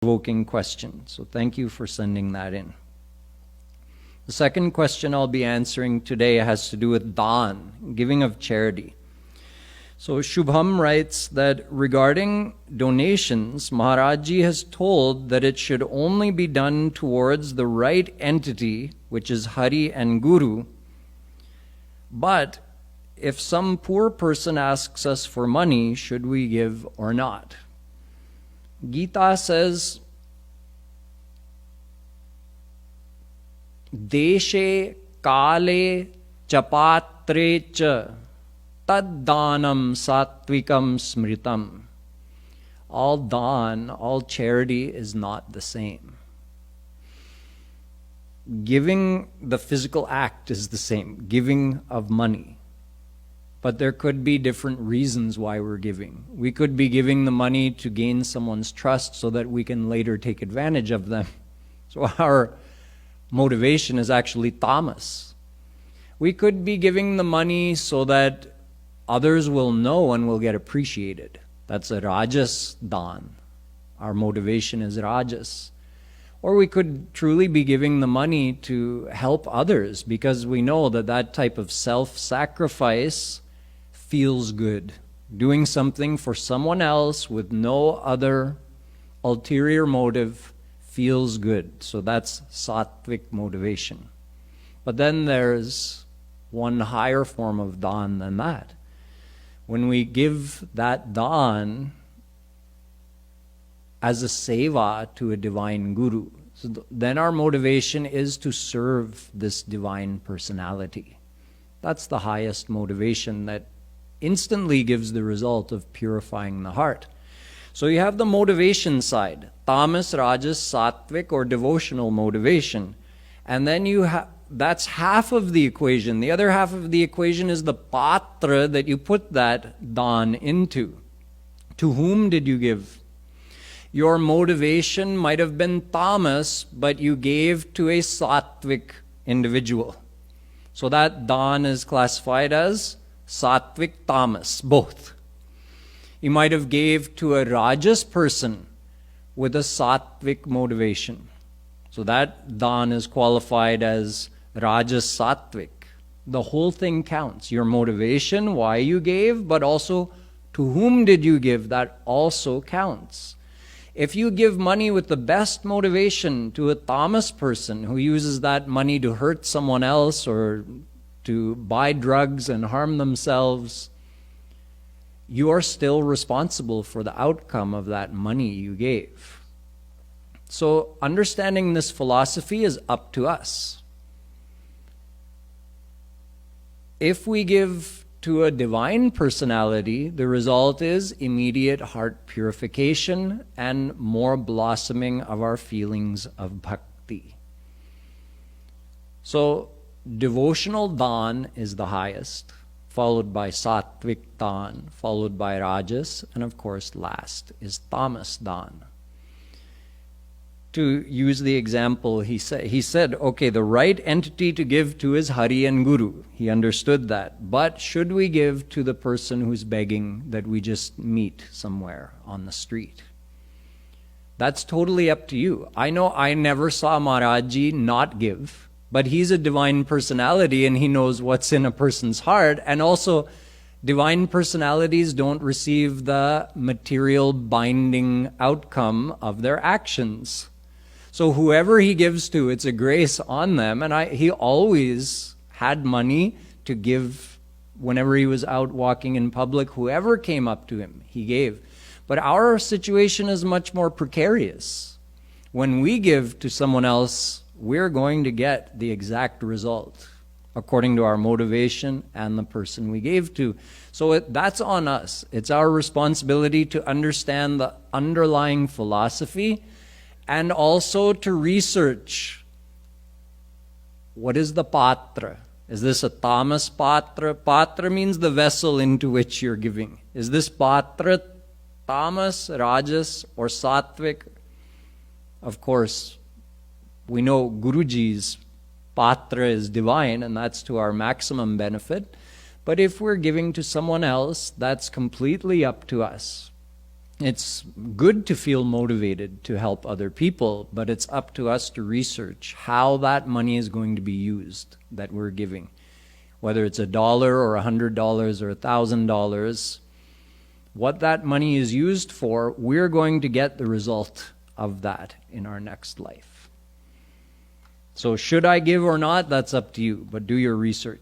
provoking question. So thank you for sending that in. The second question I'll be answering today has to do with dhan, giving of charity. So Shubham writes that regarding donations, Maharajji has told that it should only be done towards the right entity, which is Hari and Guru. But if some poor person asks us for money, should we give or not? Gita says, Deshe kale chapatre cha taddanam satvikam smritam. All dhan, all charity is not the same. Giving, the physical act is the same, giving of money. But there could be different reasons why we're giving. We could be giving the money to gain someone's trust so that we can later take advantage of them. So our motivation is actually tamas. We could be giving the money so that others will know and will get appreciated. That's a rajas dhan. Our motivation is rajas. Or we could truly be giving the money to help others because we know that that type of self-sacrifice feels good. Doing something for someone else with no other ulterior motive feels good. So that's sattvic motivation. But then there's one higher form of dhan than that. When we give that dhan as a seva to a divine guru, so then our motivation is to serve this divine personality. That's the highest motivation that instantly gives the result of purifying the heart. So you have the motivation side, tamas, rajas, sattvic, or devotional motivation. And then you have, that's half of the equation. The other half of the equation is the patra that you put that dhan into. To whom did you give? Your motivation might have been tamas, but you gave to a sattvic individual. So that dhan is classified as sattvic, tamas, both. You might have gave to a rajas person with a sattvic motivation. So that dhan is qualified as rajas sattvic. The whole thing counts. Your motivation, why you gave, but also to whom did you give, that also counts. If you give money with the best motivation to a tamas person who uses that money to hurt someone else or to buy drugs and harm themselves, you are still responsible for the outcome of that money you gave. So understanding this philosophy is up to us. If we give to a divine personality, the result is immediate heart purification and more blossoming of our feelings of bhakti. So devotional dhan is the highest, followed by sattvic dhan, followed by rajas, and of course last is tamas dhan. To use the example, he said, okay, the right entity to give to is Hari and Guru. He understood that. But should we give to the person who's begging that we just meet somewhere on the street? That's totally up to you. I know I never saw Maharajji not give, but he's a divine personality and he knows what's in a person's heart. And also, divine personalities don't receive the material binding outcome of their actions. So whoever he gives to, it's a grace on them. And he always had money to give whenever he was out walking in public. Whoever came up to him, he gave. But our situation is much more precarious. When we give to someone else, we're going to get the exact result according to our motivation and the person we gave to. So that's on us. It's our responsibility to understand the underlying philosophy and also to research what is the patra. Is this a tamas patra? Patra means the vessel into which you're giving. Is this patra tamas, rajas, or sattvic? Of course, we know Guruji's patra is divine, and that's to our maximum benefit. But if we're giving to someone else, that's completely up to us. It's good to feel motivated to help other people, but it's up to us to research how that money is going to be used that we're giving. Whether it's $1 or $100 or $1,000, what that money is used for, we're going to get the result of that in our next life. So should I give or not, that's up to you, but do your research.